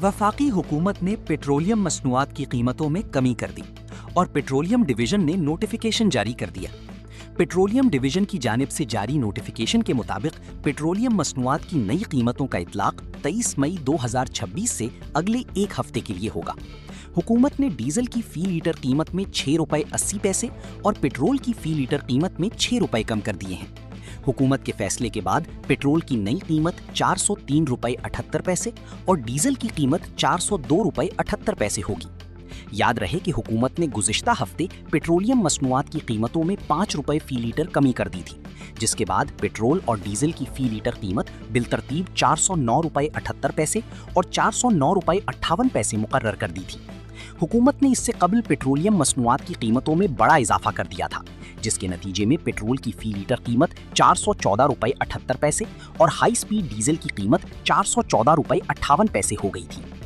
वफाकी हुकूमत ने पेट्रोलियम मसनूआत की कीमतों में कमी कर दी और पेट्रोलियम डिवीजन ने नोटिफिकेशन जारी कर दिया। पेट्रोलियम डिवीजन की जानिब से जारी नोटिफिकेशन के मुताबिक पेट्रोलियम मसनूआत की नई कीमतों का इतलाक 23 मई 2026 से अगले एक हफ्ते के लिए होगा। हुकूमत ने डीजल की फी लीटर कीमत में 6 रुपए 80 पैसे और पेट्रोल की फी लीटर कीमत में 6 रुपए कम कर दिए हैं। हुकूमत के फैसले के बाद पेट्रोल की नई कीमत 403 रुपए 78 पैसे और डीजल की कीमत 402 रुपए 78 पैसे होगी। याद रहे कि हुकूमत ने गुज़िश्ता हफ्ते पेट्रोलियम मसनूआत की कीमतों में 5 रुपए फी लीटर कमी कर दी थी, जिसके बाद पेट्रोल और डीजल की फी लीटर कीमत बिलतरतीब 409 रुपए 78 पैसे और 409 रुपए 58 पैसे मुकर्रर कर दी थी। हुकूमत ने इससे कबल पेट्रोलियम मसनूआत की कीमतों में बड़ा इजाफा कर दिया था, जिसके नतीजे में पेट्रोल की फी लीटर कीमत 414 रुपए 78 पैसे और हाई स्पीड डीजल की कीमत 414 रुपए 58 पैसे हो गई थी।